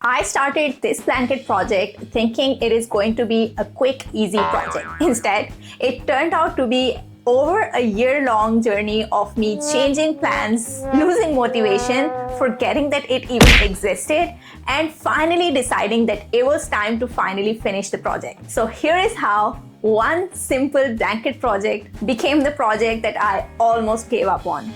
I started this blanket project thinking it is going to be a quick, easy project. Instead, it turned out to be over a year-long journey of me changing plans, losing motivation, forgetting that it even existed, and finally deciding that it was time to finally finish the project. So here is how one simple blanket project became the project that I almost gave up on.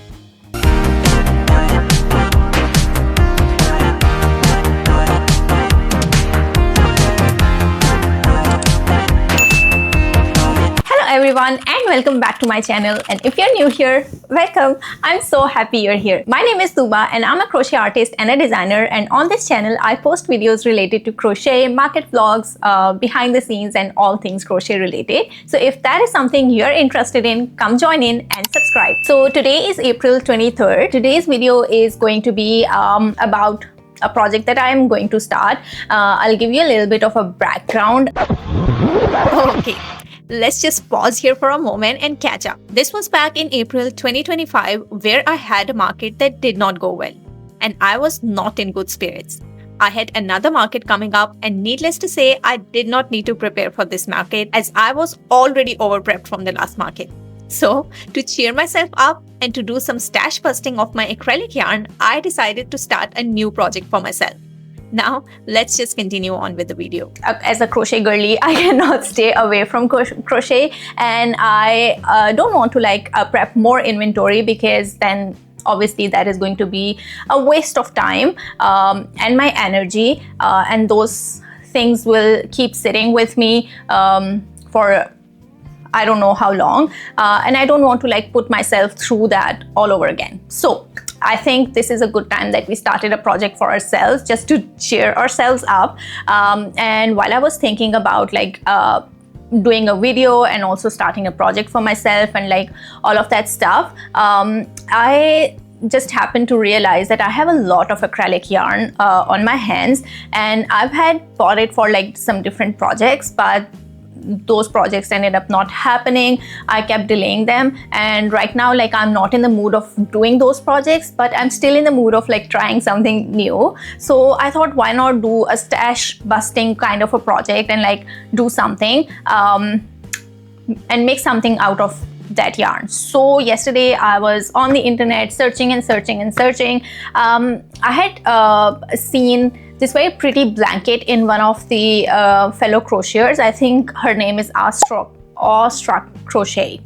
Everyone, and welcome back to my channel. And if you're new here, welcome. I'm so happy you're here. My name is Tuba and I'm a crochet artist and a designer, and on this channel I post videos related to crochet, market vlogs, behind the scenes, and all things crochet related. So if that is something you're interested in, come join in and subscribe. So today is April 23rd. Today's video is going to be about a project that I'm going to start. I'll give you a little bit of a background. Okay. Let's just pause here for a moment and catch up. This was back in April 2025, where I had a market that did not go well, and I was not in good spirits. I had another market coming up, and needless to say, I did not need to prepare for this market as I was already over-prepped from the last market. So, to cheer myself up and to do some stash busting of my acrylic yarn, I decided to start a new project for myself. Now, let's just continue on with the video. As a crochet girly, I cannot stay away from crochet, and I don't want to prep more inventory, because then obviously that is going to be a waste of time and my energy, and those things will keep sitting with me for I don't know how long, and I don't want to put myself through that all over again. So I think this is a good time that we started a project for ourselves, just to cheer ourselves up. And while I was thinking about doing a video and also starting a project for myself and all of that stuff, I just happened to realize that I have a lot of acrylic yarn on my hands, and I've had bought it for some different projects, but those projects ended up not happening. I kept delaying them, and right now I'm not in the mood of doing those projects, but I'm still in the mood of trying something new. So I thought, why not do a stash busting kind of a project and do something and make something out of that yarn. So yesterday I was on the internet searching and searching and searching. I had seen this very pretty blanket in one of the fellow crocheters. I think her name is Awestruck Crochet.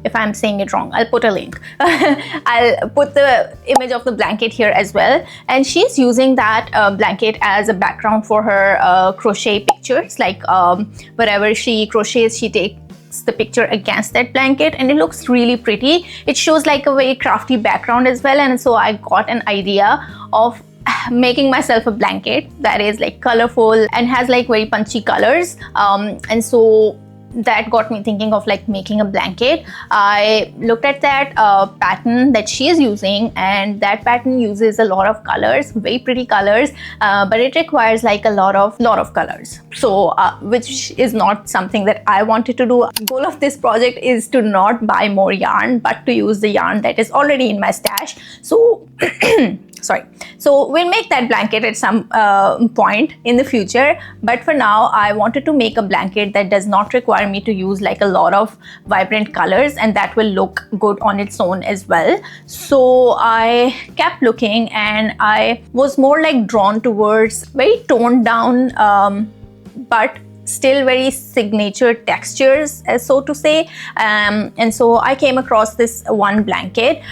If I'm saying it wrong, I'll put a link. I'll put the image of the blanket here as well. And she's using that blanket as a background for her crochet pictures. Wherever she crochets, she takes the picture against that blanket, and it looks really pretty. It shows a very crafty background as well, and so I got an idea of making myself a blanket that is colorful and has very punchy colors, and so that got me thinking of making a blanket. I looked at that pattern that she is using, and that pattern uses a lot of colors, very pretty colors, but it requires a lot of colors, so which is not something that I wanted to do. The goal of this project is to not buy more yarn, but to use the yarn that is already in my stash. So so we'll make that blanket at some point in the future, but for now I wanted to make a blanket that does not require me to use a lot of vibrant colors, and that will look good on its own as well. So I kept looking, and I was more drawn towards very toned down but still very signature textures, so to say, and so I came across this one blanket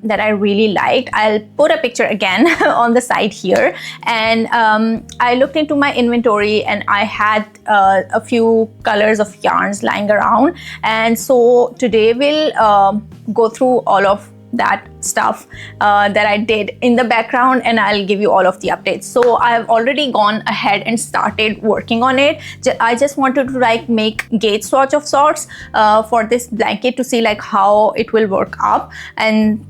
that I really liked. I'll put a picture again on the side here, and I looked into my inventory, and I had a few colors of yarns lying around, and so today we'll go through all of that stuff that I did in the background, and I'll give you all of the updates. So I've already gone ahead and started working on it. I just wanted to make gauge swatch of sorts for this blanket to see how it will work up, and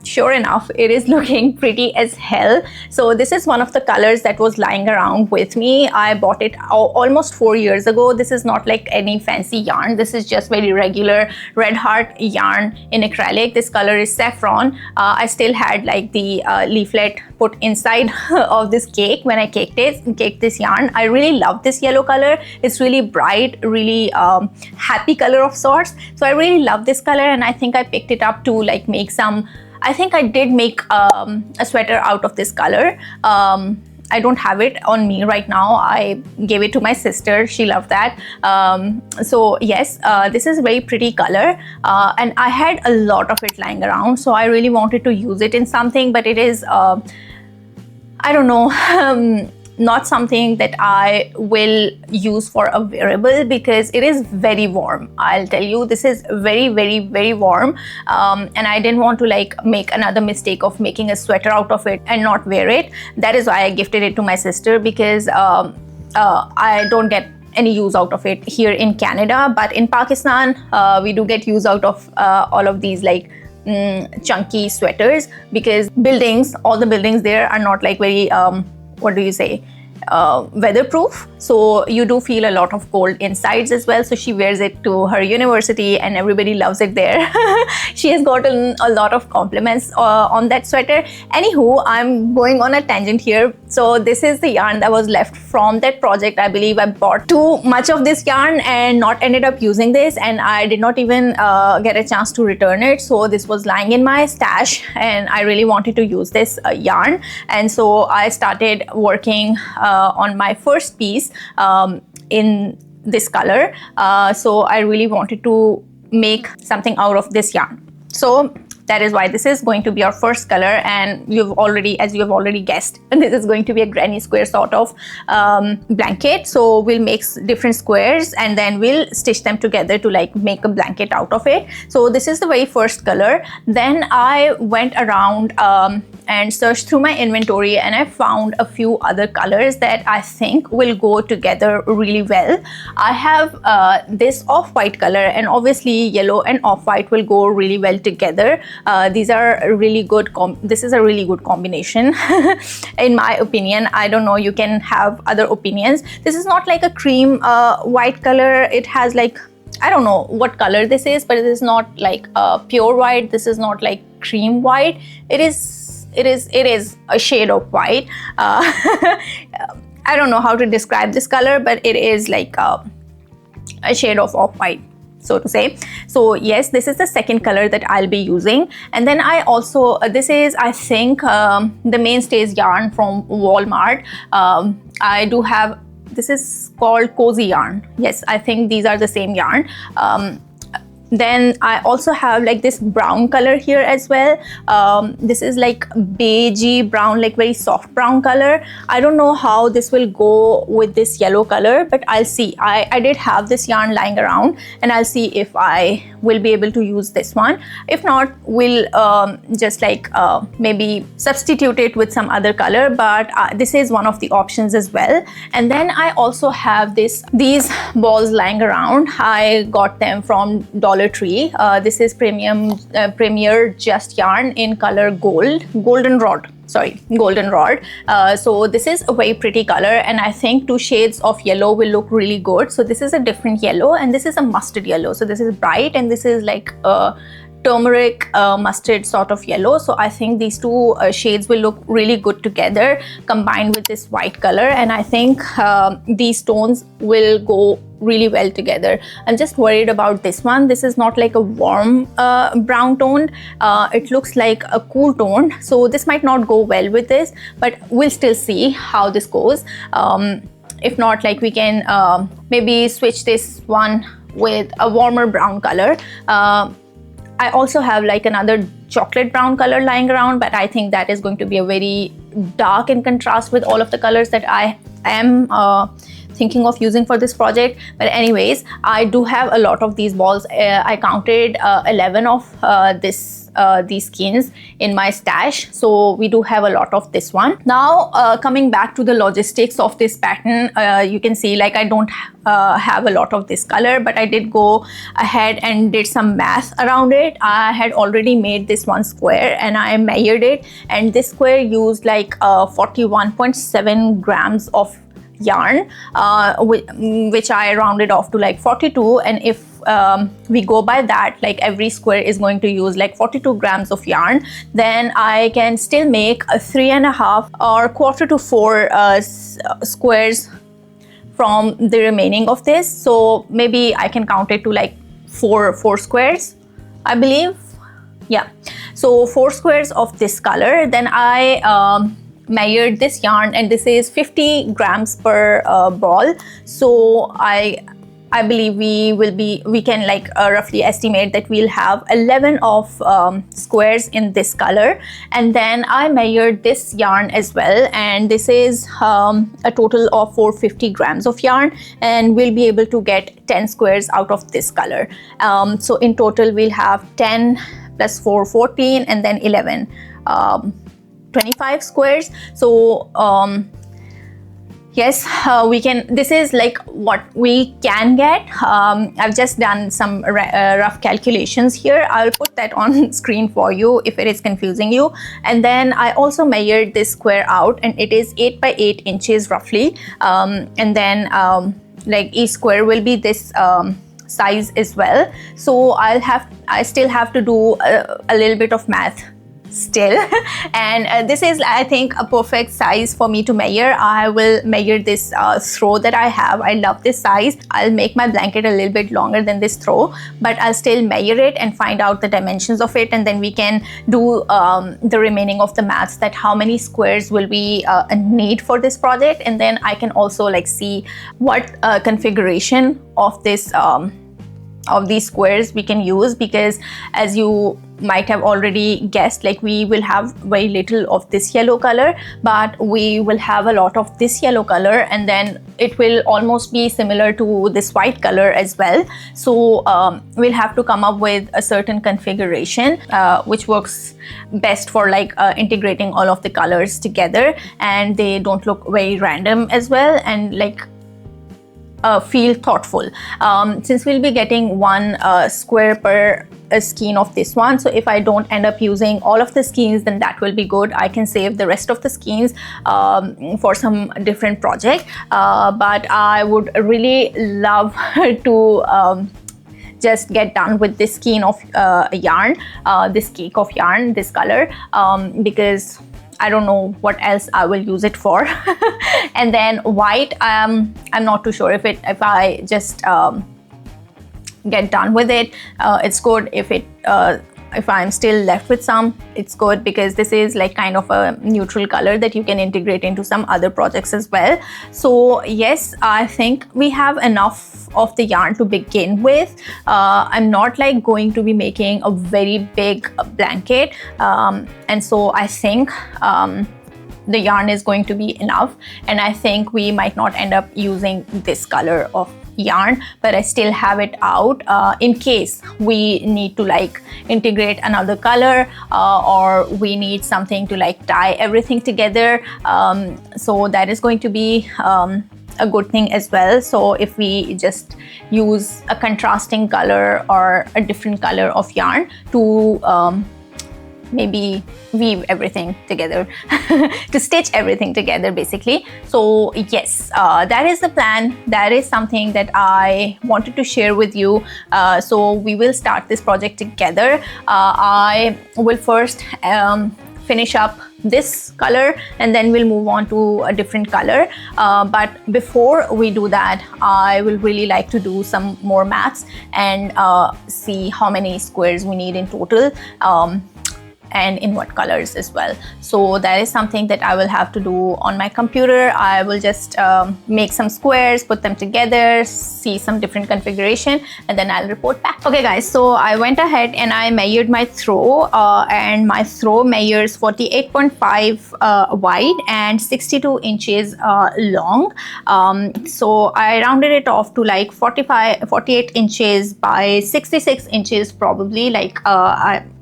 sure enough, it is looking pretty as hell. So this is one of the colors that was lying around with me. I bought it almost 4 years ago. This is not like any fancy yarn. This is just very regular red heart yarn in acrylic. This color is saffron. I still had like the leaflet put inside of this cake when I caked this yarn. I really love this yellow color. It's really bright, really happy color of sorts. So I really love this color, and I think I picked it up to like make some, I think I did make a sweater out of this color. I don't have it on me right now. I gave it to my sister. She loved that. So yes, this is a very pretty color, and I had a lot of it lying around, so I really wanted to use it in something, but it is I don't know, not something that I will use for a wearable because it is very warm. I'll tell you, this is very, very, very warm, and I didn't want to like make another mistake of making a sweater out of it and not wear it. That is why I gifted it to my sister, because I don't get any use out of it here in Canada, but in Pakistan we do get use out of all of these like chunky sweaters, because all the buildings there are not like very what do you say, weatherproof, so you do feel a lot of cold insides as well. So she wears it to her university and everybody loves it there. She has gotten a lot of compliments on that sweater. Anywho, I'm going on a tangent here. So this is the yarn that was left from that project. I believe I bought too much of this yarn and not ended up using this, and I did not even get a chance to return it. So this was lying in my stash and I really wanted to use this yarn, and so I started working on my first piece in this color. So I really wanted to make something out of this yarn. So that is why this is going to be our first color, and as you have already guessed, this is going to be a granny square sort of blanket. So we'll make different squares and then we'll stitch them together to like make a blanket out of it. So this is the very first color. Then I went around and searched through my inventory, and I found a few other colors that I think will go together really well. I have this off-white color, and obviously yellow and off-white will go really well together. These are really good. This is a really good combination in my opinion. I don't know, you can have other opinions. This is not like a cream white color. It has like, I don't know what color this is, but it is not like pure white. This is not like cream white. It is a shade of white. I don't know how to describe this color, but it is like a shade of off-white, so to say. So yes, this is the second color that I'll be using. And then I also, this is I think the Mainstays yarn from Walmart. I do have, this is called Cozy yarn. Yes, I think these are the same yarn. Then I also have like this brown color here as well. This is like beigey brown, like very soft brown color. I don't know how this will go with this yellow color, but I'll see. I did have this yarn lying around, and I'll see if I will be able to use this one. If not, we'll just like maybe substitute it with some other color, but this is one of the options as well. And then I also have these balls lying around. I got them from Dollar Tree. This is Premier Just yarn in color golden rod. So this is a very pretty color, and I think 2 shades of yellow will look really good. So this is a different yellow, and this is a mustard yellow. So this is bright, and this is like a turmeric mustard sort of yellow. So I think these 2 shades will look really good together combined with this white color, and I think these tones will go really well together. I'm just worried about this one. This is not like a warm brown tone. It looks like a cool tone, so this might not go well with this, but we'll still see how this goes. If not, like we can maybe switch this one with a warmer brown color. I also have like another chocolate brown color lying around, but I think that is going to be a very dark in contrast with all of the colors that I am thinking of using for this project. But anyways, I do have a lot of these balls. I counted 11 of this these skeins in my stash, so we do have a lot of this one. Now coming back to the logistics of this pattern, you can see like I don't have a lot of this color, but I did go ahead and did some math around it. I had already made this one square and I measured it, and this square used like 41.7 grams of yarn, which I rounded off to like 42, and if we go by that, like every square is going to use like 42 grams of yarn, then I can still make a 3.5 or quarter to 4 squares from the remaining of this. So maybe I can count it to like four squares, I believe. Yeah, so 4 squares of this color. Then I measured this yarn, and this is 50 grams per ball. So I believe we can like roughly estimate that we'll have 11 of squares in this color. And then I measured this yarn as well, and this is a total of 450 grams of yarn, and we'll be able to get 10 squares out of this color. So in total we'll have 10 plus 4, 14, and then 11, 25 squares. So yes, we can, this is like what we can get. I've just done some rough calculations here. I'll put that on screen for you if it is confusing you. And then I also measured this square out, and it is 8 by 8 inches roughly. And then like each square will be this size as well. So I still have to do a little bit of math still. And this is, I think, a perfect size for me to measure. I will measure this throw that I have. I love this size. I'll make my blanket a little bit longer than this throw, but I'll still measure it and find out the dimensions of it, and then we can do the remaining of the maths, that how many squares will we need for this project. And then I can also like see what configuration of this of these squares we can use, because as you might have already guessed, like we will have very little of this yellow color, but we will have a lot of this yellow color, and then it will almost be similar to this white color as well. So we'll have to come up with a certain configuration which works best for like integrating all of the colors together, and they don't look very random as well, and like feel thoughtful. Since we'll be getting 1 square per skein of this one, so if I don't end up using all of the skeins, then that will be good. I can save the rest of the skeins for some different project, but I would really love to just get done with this skein of yarn, this cake of yarn, this color, because I don't know what else I will use it for. And then white, I'm not too sure if I just get done with it, it's good. If I'm still left with some, it's good, because this is like kind of a neutral color that you can integrate into some other projects as well. So yes, I think we have enough of the yarn to begin with. I'm not like going to be making a very big blanket, and so I think the yarn is going to be enough, and I think we might not end up using this color of yarn, but I still have it out in case we need to like integrate another color, or we need something to like tie everything together. So that is going to be a good thing as well. So if we just use a contrasting color or a different color of yarn to maybe weave everything together to stitch everything together basically. So yes, that is the plan. That is something that I wanted to share with you. So we will start this project together. I will first finish up this color, and then we'll move on to a different color, but before we do that, I will really like to do some more maths and see how many squares we need in total, and in what colors as well. So that is something that I will have to do on my computer. I will just make some squares, put them together, see some different configuration, and then I'll report back. Okay guys, so I went ahead and I measured my throw, and my throw measures 48.5 wide and 62 inches long. So I rounded it off to like 48 inches by 66 inches probably. Like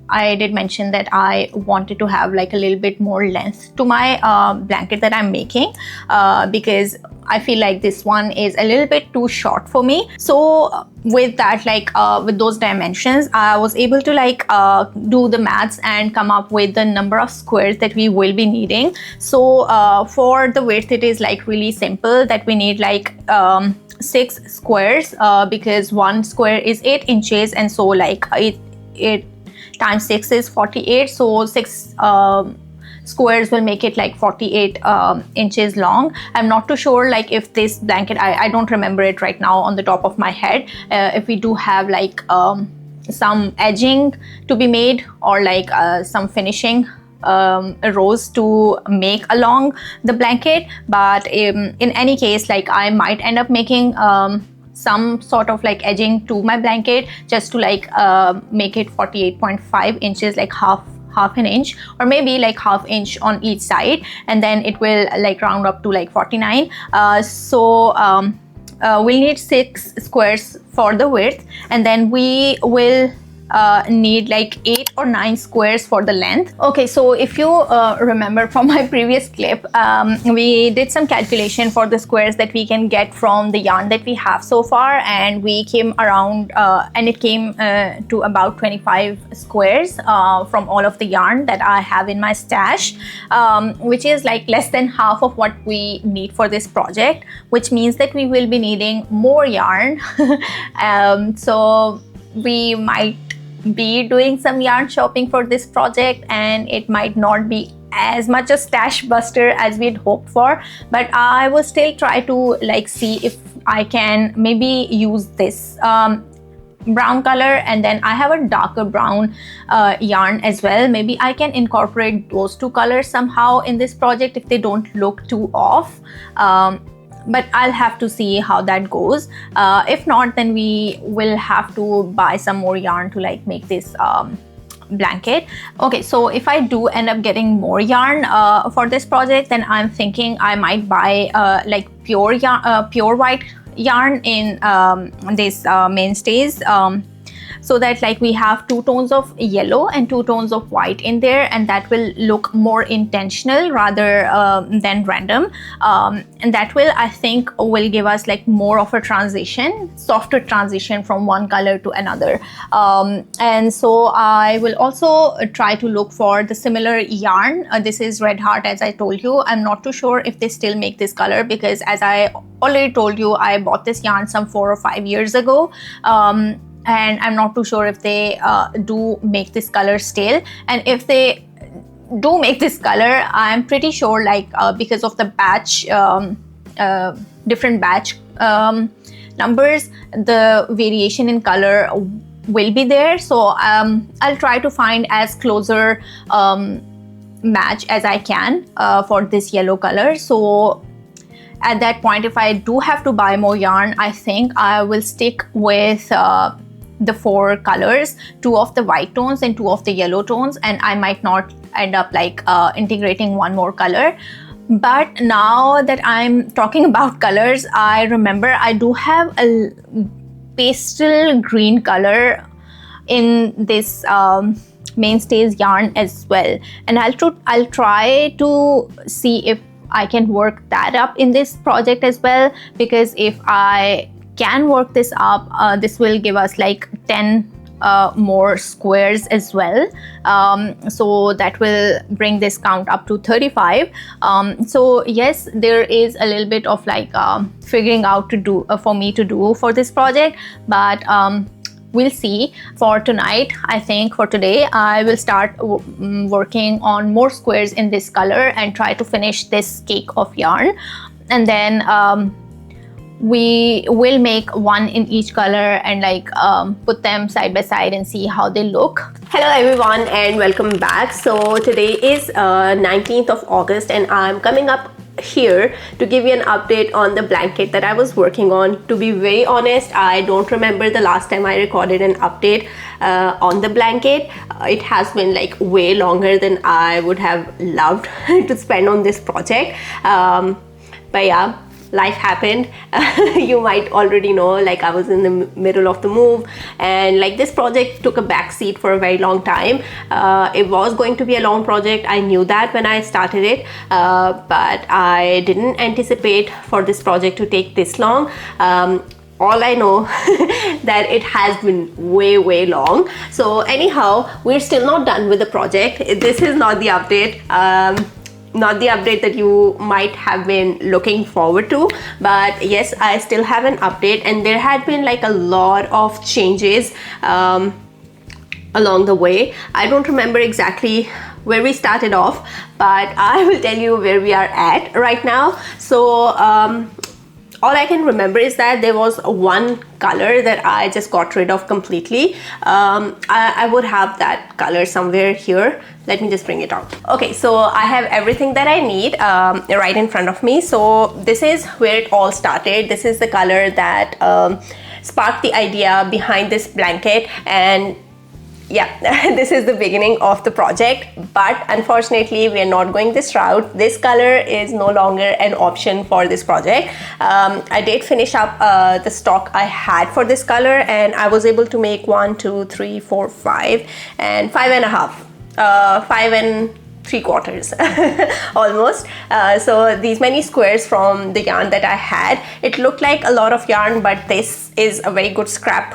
I did mention that I wanted to have like a little bit more length to my blanket that I'm making, because I feel like this one is a little bit too short for me. So with that, like with those dimensions, I was able to like do the maths and come up with the number of squares that we will be needing. So for the width, it is like really simple, that we need like 6 squares, because one square is 8 inches, and so like it times 6 is 48, so 6 squares will make it like 48 inches long. I'm not too sure like if this blanket, I don't remember it right now on the top of my head, if we do have like some edging to be made, or like some finishing rows to make along the blanket. But in any case, like I might end up making some sort of like edging to my blanket, just to like make it 48.5 inches, like half an inch, or maybe like half inch on each side, and then it will like round up to like 49. We'll need 6 squares for the width, and then we will need like 8 or 9 squares for the length. Okay, so if you remember from my previous clip, we did some calculation for the squares that we can get from the yarn that we have so far, and we came around and it came to about 25 squares from all of the yarn that I have in my stash, which is like less than half of what we need for this project, which means that we will be needing more yarn. So we might be doing some yarn shopping for this project, and it might not be as much a stash buster as we'd hoped for, but I will still try to like see if I can maybe use this brown color, and then I have a darker brown yarn as well. Maybe I can incorporate those 2 colors somehow in this project if they don't look too off. But I'll have to see how that goes. If not, then we will have to buy some more yarn to like make this blanket. Okay, so if I do end up getting more yarn for this project, then I'm thinking I might buy like pure yarn, pure white yarn in this mainstays, so that like we have 2 tones of yellow and 2 tones of white in there, and that will look more intentional rather than random, and that will, I think, will give us like more of a transition, softer transition from one color to another. And so I will also try to look for the similar yarn. This is Red Heart, as I told you. I'm not too sure if they still make this color, because as I already told you, I bought this yarn some 4 or 5 years ago, and I'm not too sure if they do make this color still. And if they do make this color, I'm pretty sure like because of the batch, different batch numbers, the variation in color will be there. So I'll try to find as closer match as I can for this yellow color. So at that point, if I do have to buy more yarn, I think I will stick with the 4 colors, 2 of the white tones and 2 of the yellow tones, and I might not end up like integrating 1 more color. But now that I'm talking about colors, I remember I do have a pastel green color in this mainstays yarn as well, and I'll try to see if I can work that up in this project as well, because if I can work this up, this will give us like 10 more squares as well, so that will bring this count up to 35. So yes, there is a little bit of like figuring out to do for me to do for this project, but we'll see. For tonight, I think for today, I will start working on more squares in this color and try to finish this cake of yarn, and then we will make 1 in each color and like put them side by side and see how they look. Hello everyone and welcome back. So today is 19th of August and I'm coming up here to give you an update on the blanket that I was working on. To be very honest, I don't remember the last time I recorded an update on the blanket. It has been like way longer than I would have loved to spend on this project, but yeah, life happened. You might already know, like I was in the middle of the move, and like this project took a back seat for a very long time. It was going to be a long project. I knew that when I started it, but I didn't anticipate for this project to take this long. All I know that it has been way long. So anyhow, we're still not done with the project. This is not the update. Not the update that you might have been looking forward to, but yes, I still have an update, and there had been like a lot of changes along the way. I don't remember exactly where we started off, but I will tell you where we are at right now. So all I can remember is that there was one color that I just got rid of completely. I would have that color somewhere here. Let me just bring it out. Okay, so I have everything that I need right in front of me. So this is where it all started. This is the color that sparked the idea behind this blanket, and yeah, this is the beginning of the project. But unfortunately, we are not going this route. This color is no longer an option for this project. I did finish up the stock I had for this color, and I was able to make 1, 2, 3, 4, 5 and 5.5, 5 3/4 almost. So these many squares from the yarn that I had, it looked like a lot of yarn, but this is a very good scrap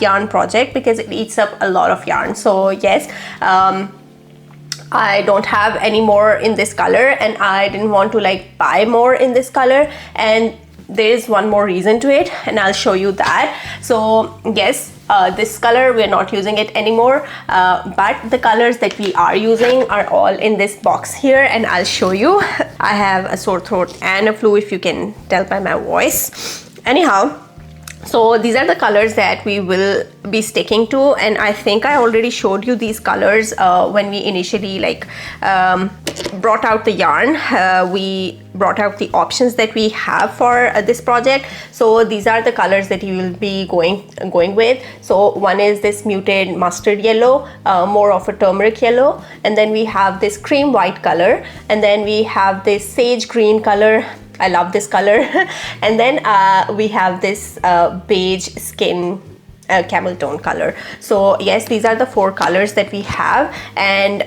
yarn project because it eats up a lot of yarn. So yes, I don't have any more in this color, and I didn't want to like buy more in this color, and there is one more reason to it, and I'll show you that. So yes, this color we're not using it anymore, but the colors that we are using are all in this box here, and I'll show you. I have a sore throat and a flu, if you can tell by my voice. Anyhow, so these are the colors that we will be sticking to, and I think I already showed you these colors when we initially like brought out the yarn. We brought out the options that we have for this project. So these are the colors that you will be going with. So one is this muted mustard yellow, more of a turmeric yellow, and then we have this cream white color, and then we have this sage green color. I love this color. And then we have this beige skin camel tone color. So yes, these are the 4 colors that we have, and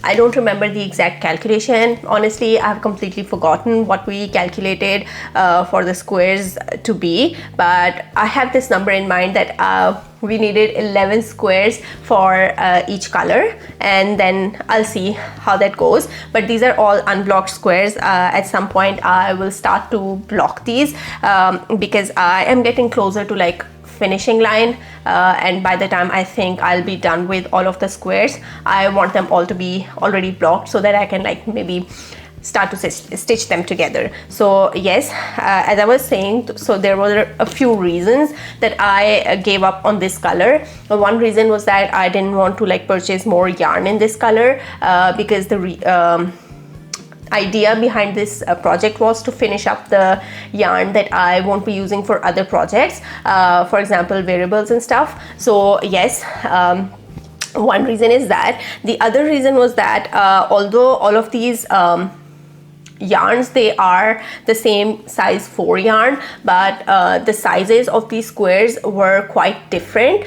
I don't remember the exact calculation. Honestly, I've completely forgotten what we calculated for the squares to be, but I have this number in mind that we needed 11 squares for each color, and then I'll see how that goes. But these are all unblocked squares. At some point I will start to block these because I am getting closer to like finishing line, and by the time I think I'll be done with all of the squares, I want them all to be already blocked so that I can like maybe start to stitch them together. So yes, as I was saying, so there were a few reasons that I gave up on this color. One reason was that I didn't want to like purchase more yarn in this color because the idea behind this project was to finish up the yarn that I won't be using for other projects, for example variables and stuff. So yes, one reason is that. The other reason was that although all of these yarns, they are the same size 4 yarn, but the sizes of these squares were quite different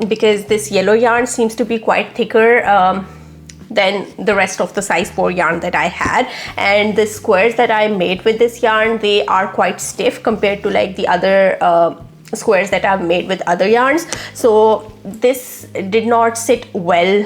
because this yellow yarn seems to be quite thicker than the rest of the size 4 yarn that I had, and the squares that I made with this yarn, they are quite stiff compared to like the other squares that I've made with other yarns. So this did not sit well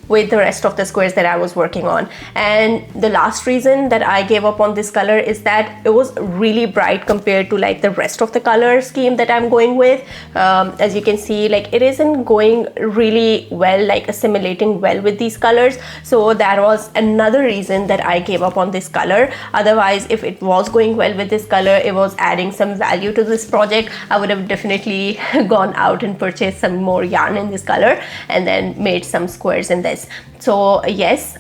with the rest of the squares that I was working on. And the last reason that I gave up on this color is that it was really bright compared to like the rest of the color scheme that I'm going with. As you can see, like it isn't going really well, like assimilating well with these colors. So that was another reason that I gave up on this color. Otherwise, if it was going well with this color, it was adding some value to this project, I would have definitely gone out and purchased some more yarn in this color and then made some squares in this. So yes,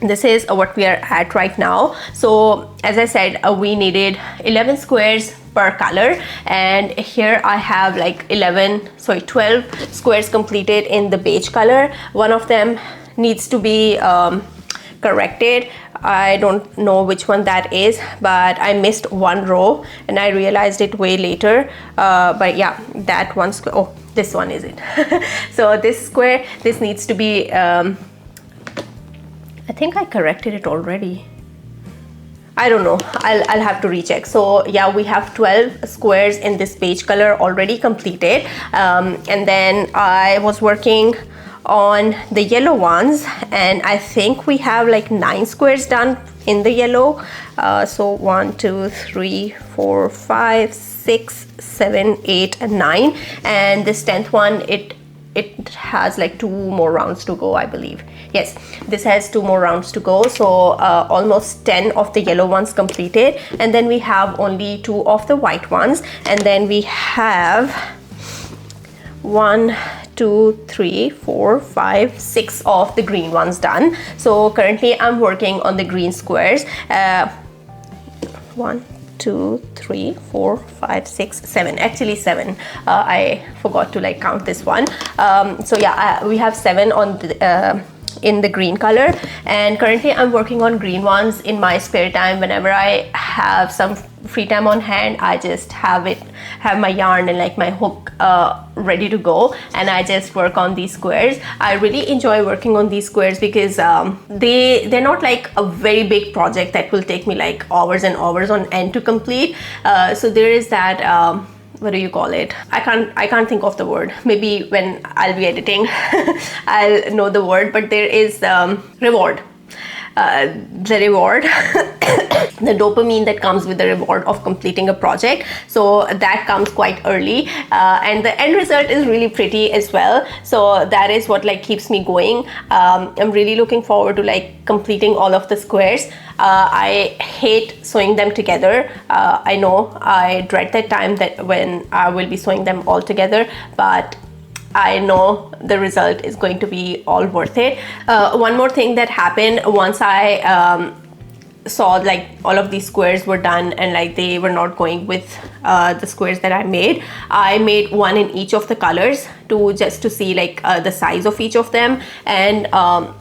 this is what we are at right now. So as I said, we needed 11 squares per color, and here I have like 12 squares completed in the beige color. One of them needs to be corrected. I don't know which one that is, but I missed one row and I realized it way later. But yeah, that one square, oh, this one is it. So this square, this needs to be, I think I corrected it already. I don't know, I'll have to recheck. So yeah, we have 12 squares in this beige color already completed. And then I was working on the yellow ones, and I think we have like 9 squares done in the yellow. So 1, 2, 3, 4, 5, 6, 7, 8, and 9. And this 10th one, it has like 2 more rounds to go, I believe. Yes, this has 2 more rounds to go. So almost 10 of the yellow ones completed, and then we have only 2 of the white ones, and then we have 1, 2, 3, 4, 5, 6 of the green ones done. So currently I'm working on the green squares. 1, 2, 3, 4, 5, 6, 7. Actually 7. I forgot to like count this one. So yeah, we have 7 on the in the green color, and currently I'm working on green ones in my spare time. Whenever I have some free time on hand, I just have my yarn and like my hook ready to go, and I just work on these squares. I really enjoy working on these squares because they're not like a very big project that will take me like hours and hours on end to complete. So there is that what do you call it? I can't think of the word. Maybe when I'll be editing I'll know the word, but there is reward. The reward, the dopamine that comes with the reward of completing a project. So that comes quite early, and the end result is really pretty as well. So that is what like keeps me going. I'm really looking forward to like completing all of the squares. I hate sewing them together. I know I dread that time that when I will be sewing them all together, but I know the result is going to be all worth it. One more thing that happened once I saw like all of these squares were done and like they were not going with the squares that I made one in each of the colors just to see like the size of each of them, and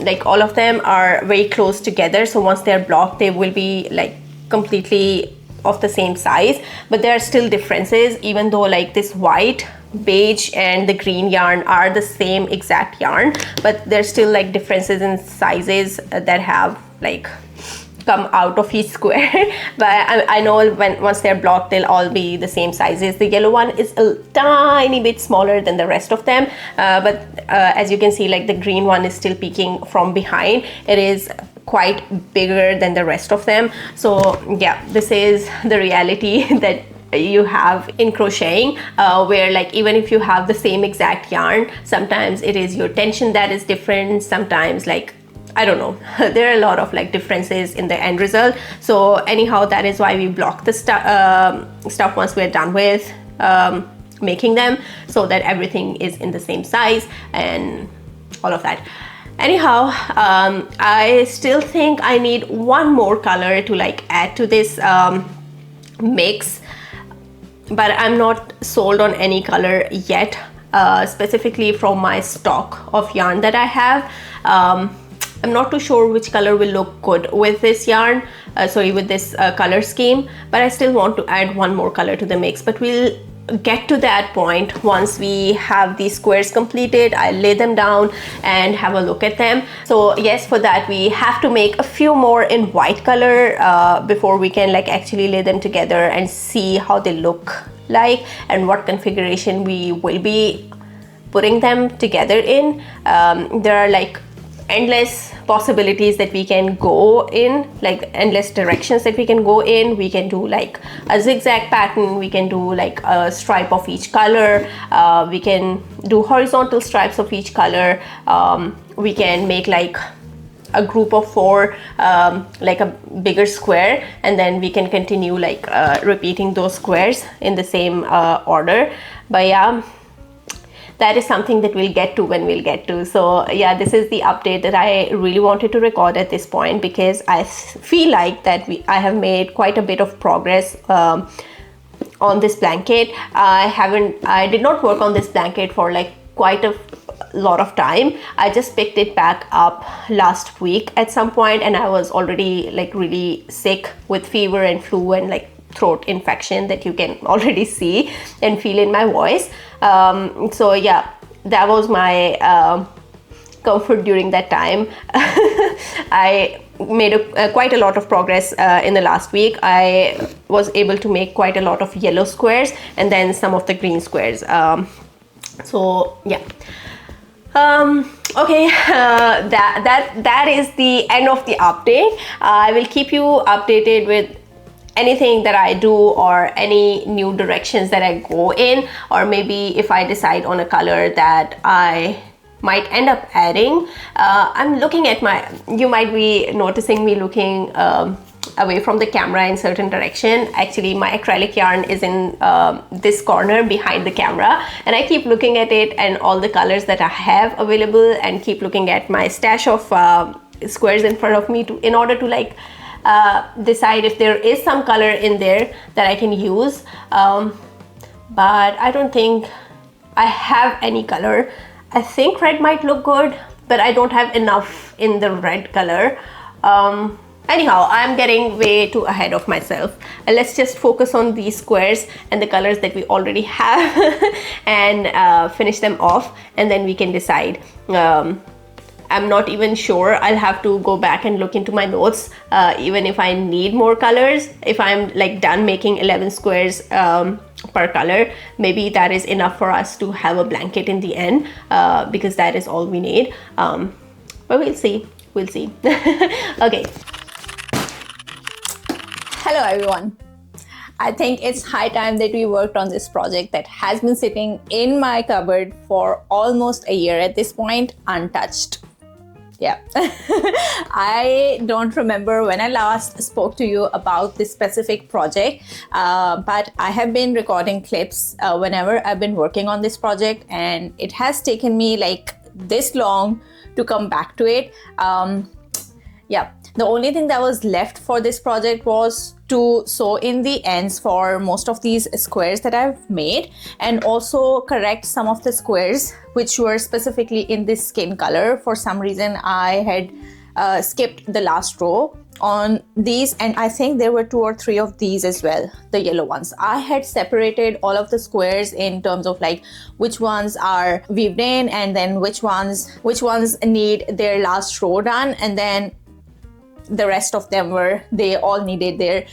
like all of them are very close together. So once they're blocked, they will be like completely of the same size, but there are still differences, even though like this white, beige and the green yarn are the same exact yarn, but there's still like differences in sizes that have like come out of each square. But I know once they're blocked, they'll all be the same sizes. The yellow one is a tiny bit smaller than the rest of them, but as you can see, like the green one is still peeking from behind. It is quite bigger than the rest of them. So yeah, this is the reality that you have in crocheting, where like even if you have the same exact yarn, sometimes it is your tension that is different, sometimes like I don't know, there are a lot of like differences in the end result. So anyhow, that is why we block the stuff once we're done with making them, so that everything is in the same size and all of that. Anyhow, I still think I need one more color to like add to this mix, but I'm not sold on any color yet, specifically from my stock of yarn that I have. I'm not too sure which color will look good with this yarn, with this color scheme, but I still want to add one more color to the mix. But we'll get to that point once we have these squares completed. I'll lay them down and have a look at them. So yes, for that we have to make a few more in white color before we can like actually lay them together and see how they look like and what configuration we will be putting them together in. There are like endless possibilities that we can go in, like endless directions that we can go in. We can do like a zigzag pattern, we can do like a stripe of each color, we can do horizontal stripes of each color, we can make like a group of 4, like a bigger square, and then we can continue like repeating those squares in the same order. But yeah, that is something that we'll get to when we'll get to. So yeah, this is the update that I really wanted to record at this point, because I feel like that I have made quite a bit of progress on this blanket. I did not work on this blanket for like quite a lot of time. I just picked it back up last week at some point, and I was already like really sick with fever and flu and like throat infection that you can already see and feel in my voice. So yeah, that was my comfort during that time. I made quite a lot of progress in the last week. I was able to make quite a lot of yellow squares and then some of the green squares. So yeah. Okay, that is the end of the update. I will keep you updated with anything that I do or any new directions that I go in, or maybe if I decide on a color that I might end up adding. I'm looking at you might be noticing me looking away from the camera in certain direction. Actually, my acrylic yarn is in this corner behind the camera, and I keep looking at it and all the colors that I have available, and keep looking at my stash of squares in front of me in order to like decide if there is some color in there that I can use. But I don't think I have any color. I think red might look good, but I don't have enough in the red color. Anyhow, I'm getting way too ahead of myself. Let's just focus on these squares and the colors that we already have and finish them off, and then we can decide. I'm not even sure. I'll have to go back and look into my notes, even if I need more colors. If I'm like done making 11 squares per color, maybe that is enough for us to have a blanket in the end, because that is all we need. But we'll see. Okay. Hello everyone. I think it's high time that we worked on this project that has been sitting in my cupboard for almost a year at this point, untouched. Yeah. I don't remember when I last spoke to you about this specific project, but I have been recording clips whenever I've been working on this project, and it has taken me like this long to come back to it. Yeah, the only thing that was left for this project was to sew in the ends for most of these squares that I've made, and also correct some of the squares which were specifically in this skin color. For some reason I had skipped the last row on these, and I think there were 2 or 3 of these as well, the yellow ones. I had separated all of the squares in terms of like which ones are weaved in, and then which ones need their last row done, and then the rest of them they all needed their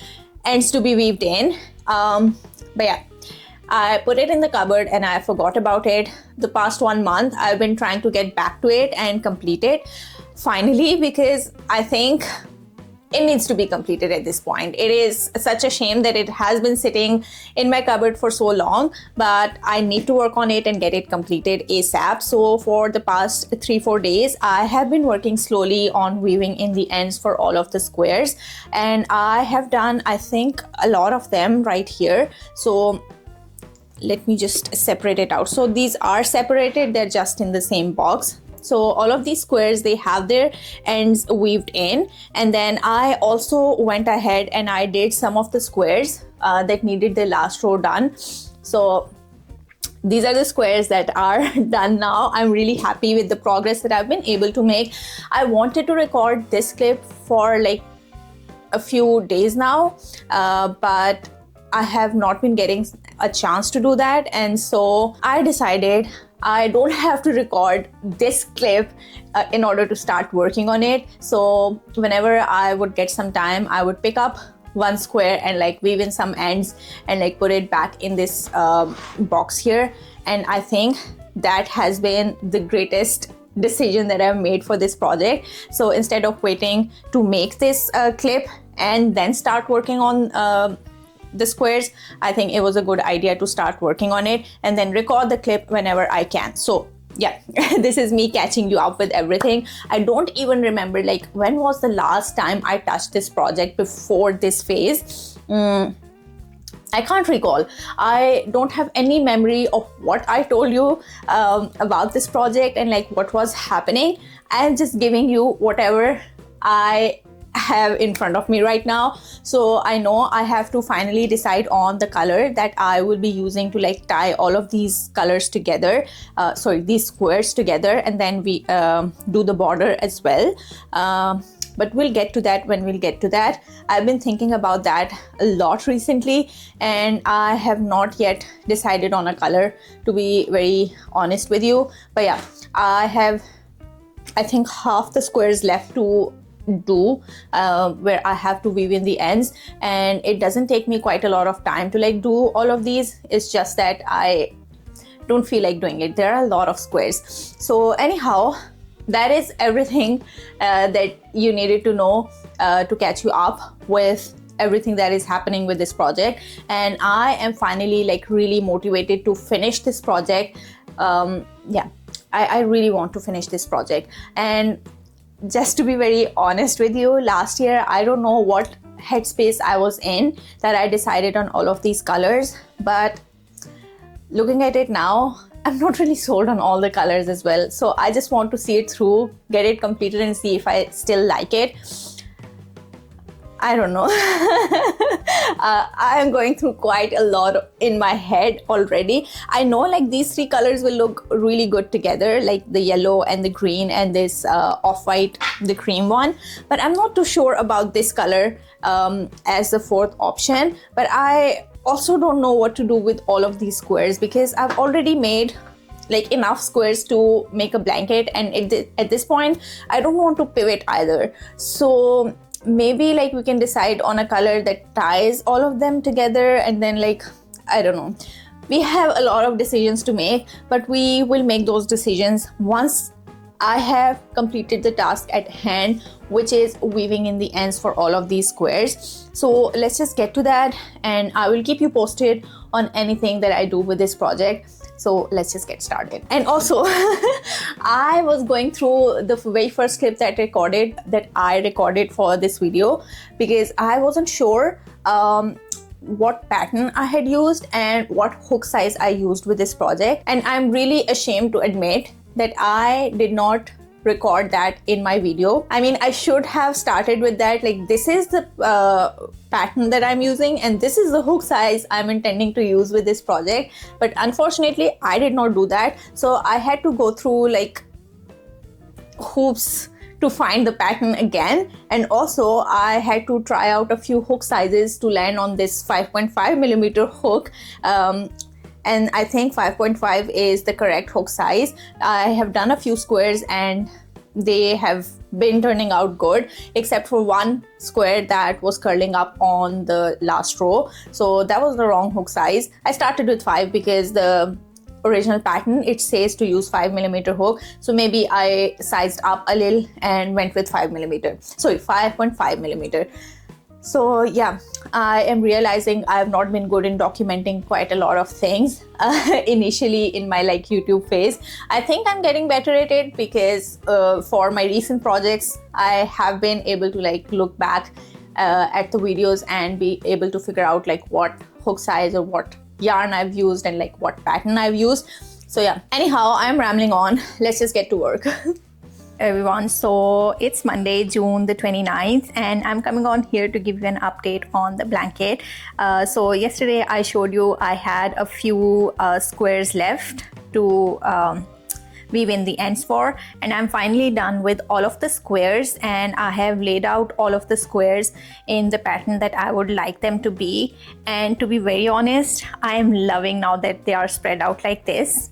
ends to be weaved in. But yeah, I put it in the cupboard and I forgot about it. The past 1 month I've been trying to get back to it and complete it finally, because I think it needs to be completed at this point. It is such a shame that it has been sitting in my cupboard for so long, but I need to work on it and get it completed ASAP. So for the past 3-4 days, I have been working slowly on weaving in the ends for all of the squares, and I have done, I think, a lot of them right here. So let me just separate it out. So these are separated, they're just in the same box. So all of these squares, they have their ends weaved in, and then I also went ahead and I did some of the squares that needed the last row done. So these are the squares that are done now. I'm really happy with the progress that I've been able to make. I wanted to record this clip for like a few days now, but I have not been getting a chance to do that, and so I decided I don't have to record this clip in order to start working on it. So whenever I would get some time, I would pick up one square and like weave in some ends and like put it back in this box here. And I think that has been the greatest decision that I've made for this project. So instead of waiting to make this clip and then start working on the squares, I think it was a good idea to start working on it and then record the clip whenever I can. So yeah, this is me catching you up with everything. I don't even remember like when was the last time I touched this project before this phase. I can't recall. I don't have any memory of what I told you about this project and like what was happening. I'm just giving you whatever I have in front of me right now. So I know I have to finally decide on the color that I will be using to like tie all of these colors together, these squares together, and then we do the border as well. But we'll get to that when we'll get to that. I've been thinking about that a lot recently, and I have not yet decided on a color, to be very honest with you. But yeah, I have, I think, half the squares left to do, where I have to weave in the ends, and it doesn't take me quite a lot of time to like do all of these. It's just that I don't feel like doing it. There are a lot of squares. So anyhow, that is everything that you needed to know to catch you up with everything that is happening with this project. And I am finally like really motivated to finish this project. Yeah, I really want to finish this project. And just to be very honest with you, last year I don't know what headspace I was in that I decided on all of these colors, but looking at it now, I'm not really sold on all the colors as well. So I just want to see it through, get it completed, and see if I still like it. I don't know. I am going through quite a lot in my head already. I know like these three colors will look really good together, like the yellow and the green and this off-white, the cream one. But I'm not too sure about this color as the fourth option. But I also don't know what to do with all of these squares, because I've already made like enough squares to make a blanket, and at this point I don't want to pivot either. So maybe like we can decide on a color that ties all of them together, and then like, I don't know, we have a lot of decisions to make, but we will make those decisions once I have completed the task at hand, which is weaving in the ends for all of these squares. So let's just get to that, and I will keep you posted on anything that I do with this project. So let's just get started. And also I was going through the very first clip that I recorded for this video, because I wasn't sure what pattern I had used and what hook size I used with this project. And I'm really ashamed to admit that I did not record that in my video. I mean, I should have started with that, like this is the pattern that I'm using and this is the hook size I'm intending to use with this project. But unfortunately I did not do that, so I had to go through like hoops to find the pattern again. And also I had to try out a few hook sizes to land on this 5.5mm hook, and I think 5.5 is the correct hook size. I have done a few squares and they have been turning out good, except for one square that was curling up on the last row, so that was the wrong hook size. I started with 5 because the original pattern it says to use 5mm hook, so maybe I sized up a little and went with 5.5mm. So yeah, I am realizing I have not been good in documenting quite a lot of things initially in my like YouTube phase. I think I'm getting better at it because for my recent projects I have been able to like look back at the videos and be able to figure out like what hook size or what yarn I've used and like what pattern I've used. So yeah, anyhow, I'm rambling on. Let's just get to work. Everyone, so it's Monday, June the 29th, and I'm coming on here to give you an update on the blanket. So yesterday I showed you I had a few squares left to weave in the ends for, and I'm finally done with all of the squares, and I have laid out all of the squares in the pattern that I would like them to be. And to be very honest, I am loving now that they are spread out like this.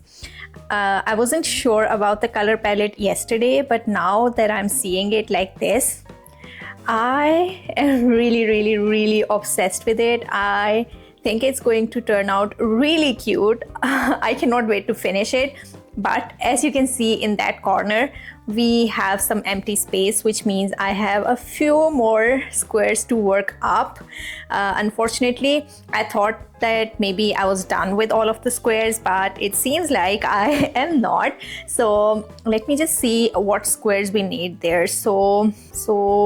I wasn't sure about the color palette yesterday, but now that I'm seeing it like this, I am really obsessed with it. I think it's going to turn out really cute. I cannot wait to finish it. But as you can see in that corner, we have some empty space, which means I have a few more squares to work up. Unfortunately, I thought that maybe I was done with all of the squares, but it seems like I am not. So let me just see what squares we need there. So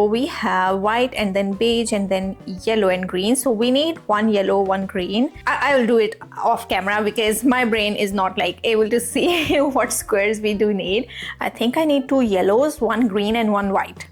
we have white and then beige and then yellow and green. So we need one yellow, one green. I will do it off camera because my brain is not like able to see what squares we do need. I think I need 2 yellows, 1 green and 1 white.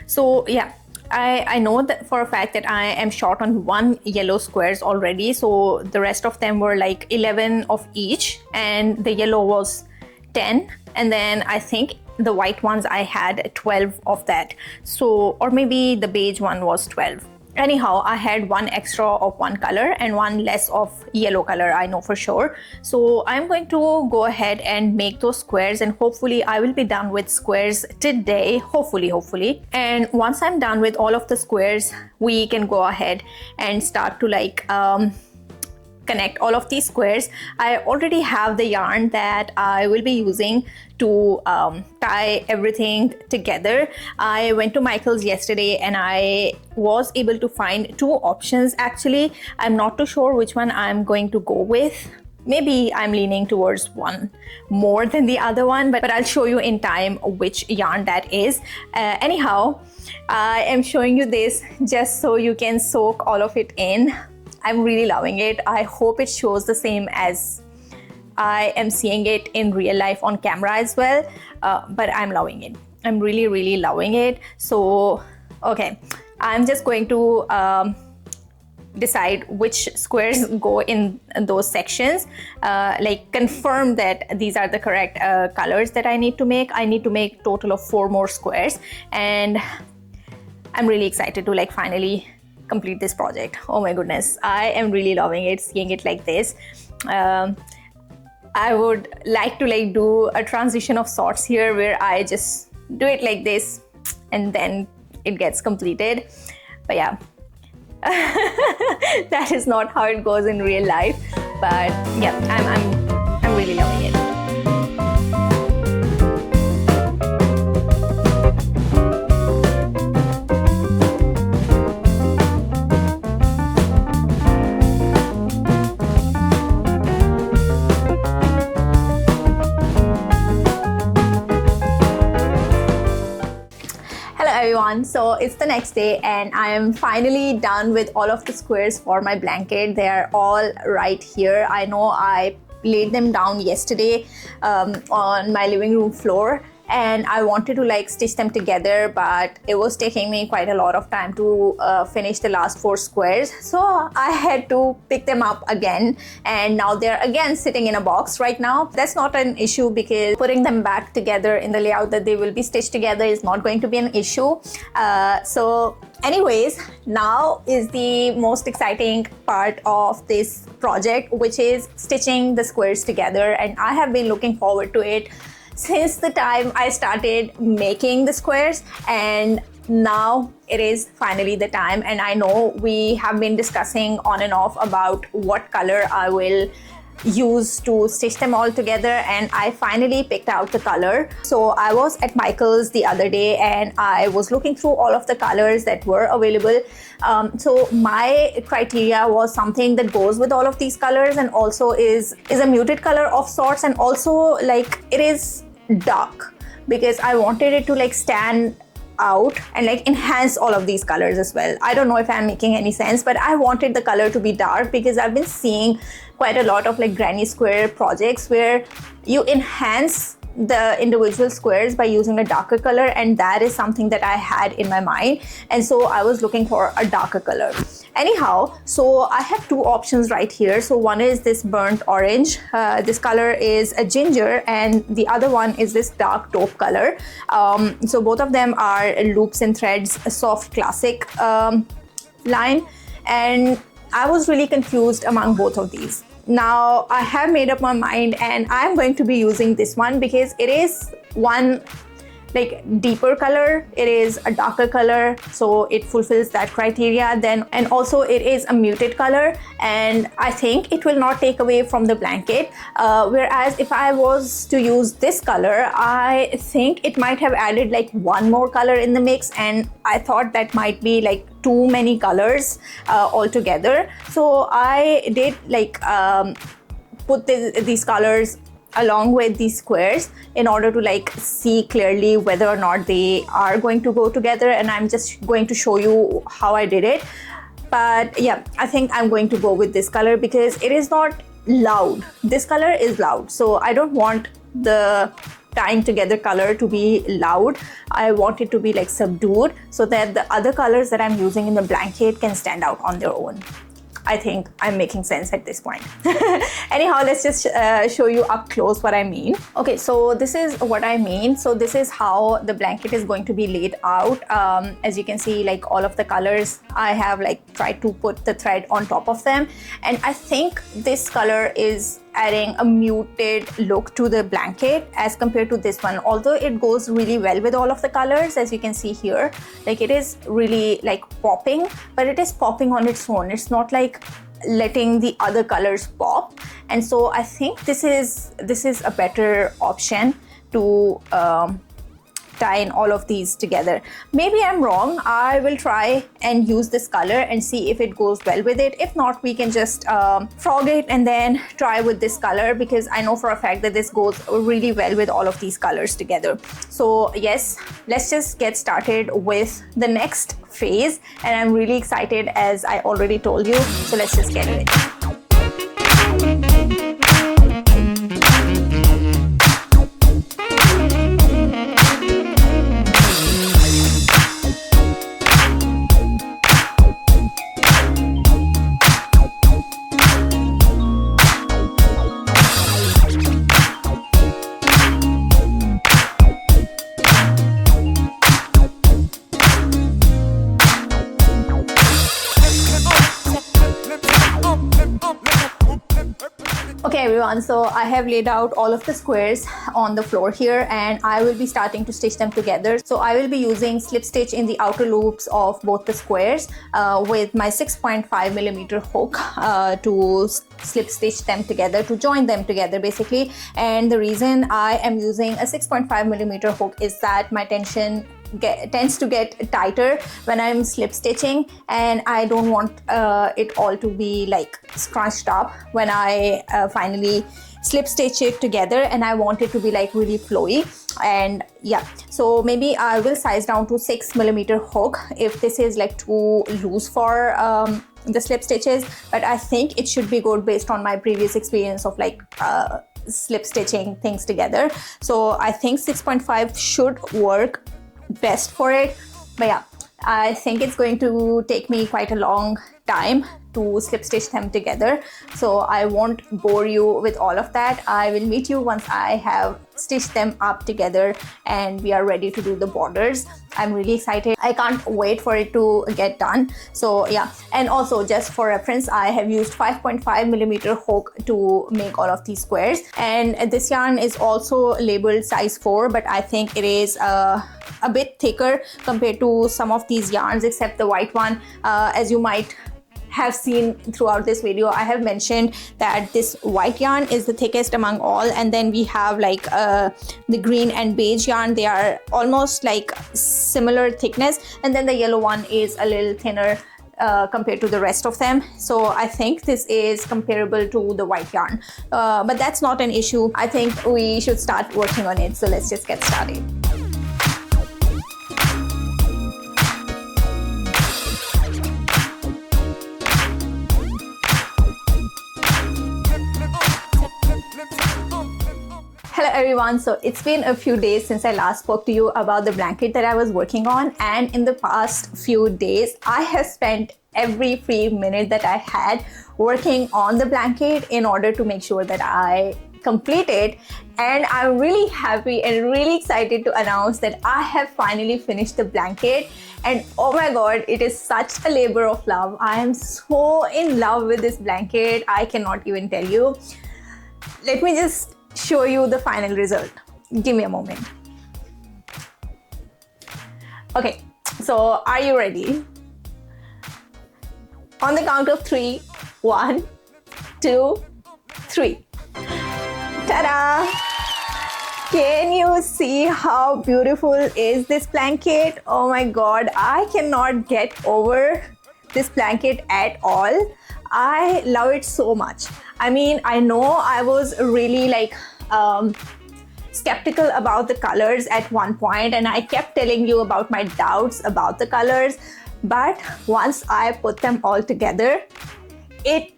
So yeah, I know that for a fact that I am short on 1 yellow squares already, so the rest of them were like 11 of each, and the yellow was 10, and then I think the white ones I had 12 of that, so, or maybe the beige one was 12. Anyhow, I had one extra of one color and one less of yellow color, I know for sure. So I'm going to go ahead and make those squares, and hopefully I will be done with squares today, hopefully. And once I'm done with all of the squares, we can go ahead and start to like connect all of these squares. I already have the yarn that I will be using to tie everything together. I went to Michael's yesterday and I was able to find 2 options actually. I'm not too sure which one I'm going to go with. Maybe I'm leaning towards one more than the other one, but I'll show you in time which yarn that is. Anyhow, I am showing you this just so you can soak all of it in. I'm really loving it. I hope it shows the same as I am seeing it in real life on camera as well, but I'm loving it. I'm really loving it. So, okay, I'm just going to decide which squares go in those sections, like confirm that these are the correct colors that I need to make. I need to make total of 4 more squares, and I'm really excited to like finally complete this project. Oh my goodness, I am really loving it, seeing it like this. I would like to like do a transition of sorts here where I just do it like this and then it gets completed. But yeah, that is not how it goes in real life. But yeah, I'm really loving it. Everyone, so it's the next day and I am finally done with all of the squares for my blanket. They are all right here. I know I laid them down yesterday on my living room floor, and I wanted to like stitch them together, but it was taking me quite a lot of time to finish the last 4 squares, so I had to pick them up again, and now they're again sitting in a box right now. That's not an issue because putting them back together in the layout that they will be stitched together is not going to be an issue. So anyways, now is the most exciting part of this project, which is stitching the squares together, and I have been looking forward to it since the time I started making the squares, and now it is finally the time. And I know we have been discussing on and off about what color I will use to stitch them all together, and I finally picked out the color. So I was at Michael's the other day and I was looking through all of the colors that were available. So my criteria was something that goes with all of these colors and also is a muted color of sorts, and also like it is dark, because I wanted it to like stand out and like enhance all of these colors as well. I don't know if I'm making any sense, but I wanted the color to be dark because I've been seeing quite a lot of like granny square projects where you enhance the individual squares by using a darker color, and that is something that I had in my mind, and so I was looking for a darker color. Anyhow, so I have 2 options right here. So one is this burnt orange, this color is a ginger, and the other one is this dark taupe color. So both of them are loops and threads, a soft classic line, and I was really confused among both of these. Now I have made up my mind and I'm going to be using this one because it is one like deeper color, it is a darker color, so it fulfills that criteria. Then, and also it is a muted color, and I think it will not take away from the blanket, whereas if I was to use this color, I think it might have added like one more color in the mix, and I thought that might be like too many colors altogether. So I did like put these colors along with these squares in order to like see clearly whether or not they are going to go together, and I'm just going to show you how I did it. But yeah, I think I'm going to go with this color because it is not loud. This color is loud, so I don't want the tying together color to be loud. I want it to be like subdued so that the other colors that I'm using in the blanket can stand out on their own. I think I'm making sense at this point. Anyhow, let's just show you up close what I mean. Okay, so this is what I mean. So this is how the blanket is going to be laid out. As you can see, like all of the colors, I have like tried to put the thread on top of them. And I think this color is adding a muted look to the blanket as compared to this one, although it goes really well with all of the colors. As you can see here, like it is really like popping, but it is popping on its own. It's not like letting the other colors pop. And so I think this is a better option to tie in all of these together. Maybe I'm wrong. I will try and use this color and see if it goes well with it. If not, we can just frog it and then try with this color, because I know for a fact that this goes really well with all of these colors together. So yes, let's just get started with the next phase, and I'm really excited, as I already told you. So let's just get it. Okay everyone, so I have laid out all of the squares on the floor here, and I will be starting to stitch them together. So I will be using slip stitch in the outer loops of both the squares with my 6.5mm hook to slip stitch them together, to join them together basically. And the reason I am using a 6.5mm hook is that my tension tends to get tighter when I'm slip stitching, and I don't want it all to be like scrunched up when I finally slip stitch it together, and I want it to be like really flowy. And yeah, so maybe I will size down to 6mm hook if this is like too loose for the slip stitches, but I think it should be good based on my previous experience of like slip stitching things together. So I think 6.5 should work best for it. But yeah, I think it's going to take me quite a long time to slip stitch them together, so I won't bore you with all of that. I will meet you once I have stitched them up together and we are ready to do the borders. I'm really excited. I can't wait for it to get done. So yeah, and also just for reference, I have used 5.5mm hook to make all of these squares, and this yarn is also labeled size 4, but I think it is a bit thicker compared to some of these yarns, except the white one. As you might have seen throughout this video, I have mentioned that this white yarn is the thickest among all, and then we have like the green and beige yarn. They are almost like similar thickness, and then the yellow one is a little thinner compared to the rest of them. So I think this is comparable to the white yarn, but that's not an issue. I think we should start working on it, so let's just get started. Hello everyone, so it's been a few days since I last spoke to you about the blanket that I was working on, and in the past few days I have spent every free minute that I had working on the blanket in order to make sure that I complete it. And I'm really happy and really excited to announce that I have finally finished the blanket, and oh my god, it is such a labor of love. I am so in love with this blanket, I cannot even tell you. Let me just show you the final result. Give me a moment. Okay, so are you ready? On the count of 3, 1, 2, 3. Ta-da! Can you see how beautiful is this blanket? Oh my god, I cannot get over this blanket at all. I love it so much. I mean, I know I was really like skeptical about the colors at one point, and I kept telling you about my doubts about the colors, but once I put them all together, it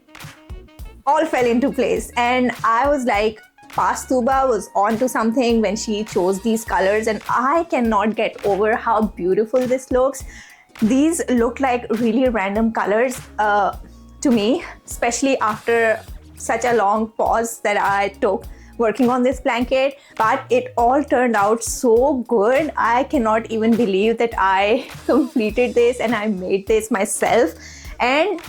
all fell into place, and I was like, past Tuba was onto something when she chose these colors, and I cannot get over how beautiful this looks. These look like really random colors to me, especially after such a long pause that I took working on this blanket, but it all turned out so good. I cannot even believe that I completed this and I made this myself. And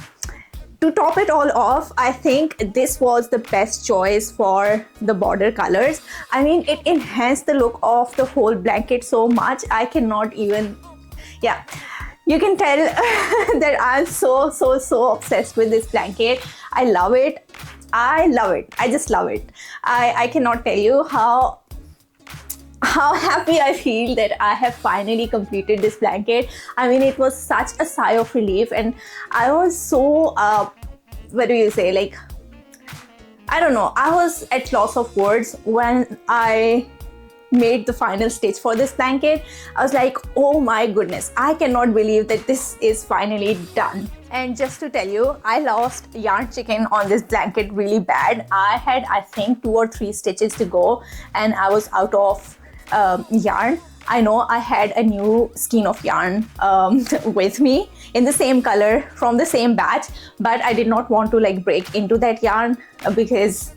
to top it all off, I think this was the best choice for the border colors. I mean, it enhanced the look of the whole blanket so much. I cannot even, yeah. You can tell that I'm so obsessed with this blanket. I love it. I love it. I just love it. I cannot tell you how happy I feel that I have finally completed this blanket. I mean, it was such a sigh of relief, and I was so, what do you say, like, I don't know, I was at loss of words when I made the final stitch for this blanket. I was like, oh my goodness, I cannot believe that this is finally done. And just to tell you, I lost yarn chicken on this blanket really bad. I had, I think, 2 or 3 stitches to go and I was out of yarn. I know I had a new skein of yarn with me in the same color from the same batch, but I did not want to like break into that yarn because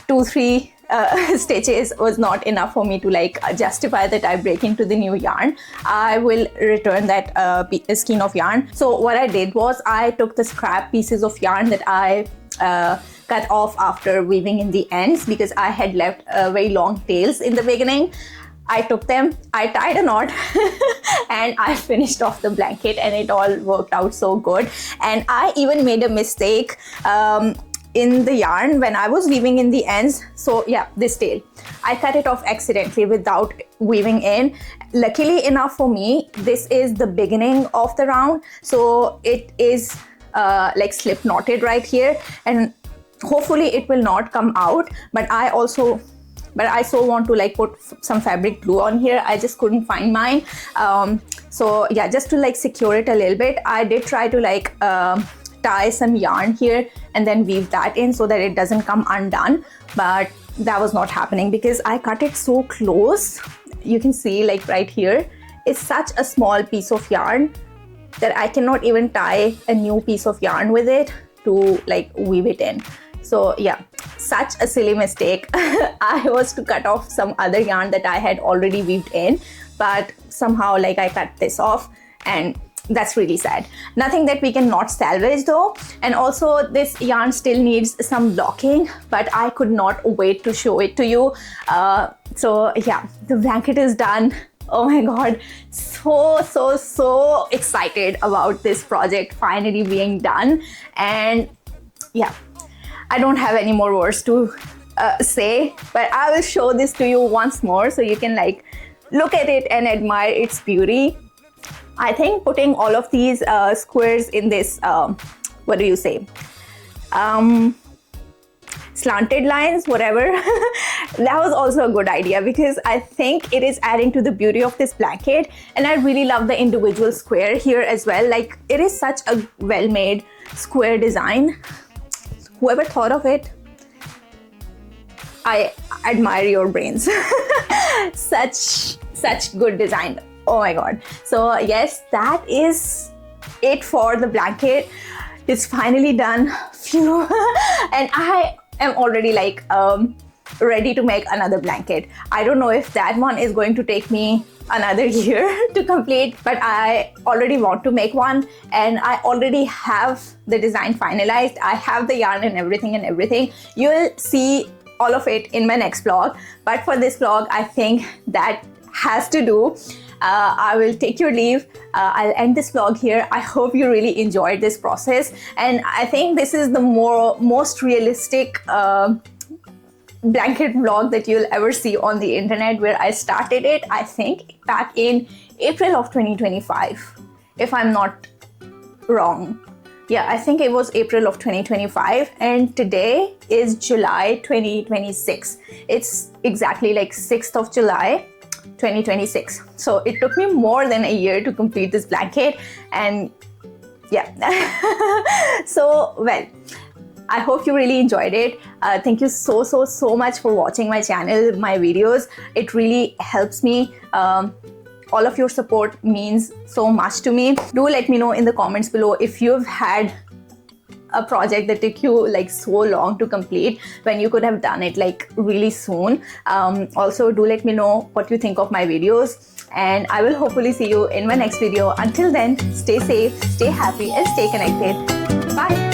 2-3 stitches was not enough for me to like justify that I break into the new yarn. I will return that skein of yarn. So what I did was I took the scrap pieces of yarn that I cut off after weaving in the ends because I had left very long tails in the beginning. I took them, I tied a knot and I finished off the blanket, and it all worked out so good. And I even made a mistake in the yarn when I was weaving in the ends. So yeah, this tail, I cut it off accidentally without weaving in. Luckily enough for me, this is the beginning of the round, so it is like slip knotted right here, and hopefully it will not come out. But I so want to like put some fabric glue on here. I just couldn't find mine. So yeah, just to like secure it a little bit, I did try to like tie some yarn here and then weave that in so that it doesn't come undone, but that was not happening because I cut it so close. You can see like right here, it's such a small piece of yarn that I cannot even tie a new piece of yarn with it to like weave it in. So yeah, such a silly mistake. I was to cut off some other yarn that I had already weaved in, but somehow like I cut this off, and that's really sad. Nothing that we cannot salvage though. And also this yarn still needs some blocking, but I could not wait to show it to you. So yeah, the blanket is done. Oh my god, so excited about this project finally being done. And yeah, I don't have any more words to say, but I will show this to you once more so you can like look at it and admire its beauty. I think putting all of these squares in this, what do you say, slanted lines, whatever, that was also a good idea because I think it is adding to the beauty of this blanket. And I really love the individual square here as well. Like, it is such a well-made square design. Whoever thought of it, I admire your brains. such good design. Oh my god. So yes, that is it for the blanket. It's finally done. Phew. And I am already like ready to make another blanket. I don't know if that one is going to take me another year to complete, but I already want to make one, and I already have the design finalized. I have the yarn and everything. You'll see all of it in my next vlog, but for this vlog, I think that has to do. I will take your leave. I'll end this vlog here. I hope you really enjoyed this process, and I think this is the most realistic blanket vlog that you'll ever see on the internet, where I started it, I think, back in April of 2025, if I'm not wrong. Yeah, I think it was April of 2025, and today is July 2026. It's exactly like 6th of July 2026. So it took me more than a year to complete this blanket, and yeah. So well, I hope you really enjoyed it. Thank you so much for watching my channel, my videos. It really helps me. All of your support means so much to me. Do let me know in the comments below if you've had a project that took you like so long to complete when you could have done it like really soon. Also, do let me know what you think of my videos, and I will hopefully see you in my next video. Until then, stay safe, stay happy, and stay connected. Bye.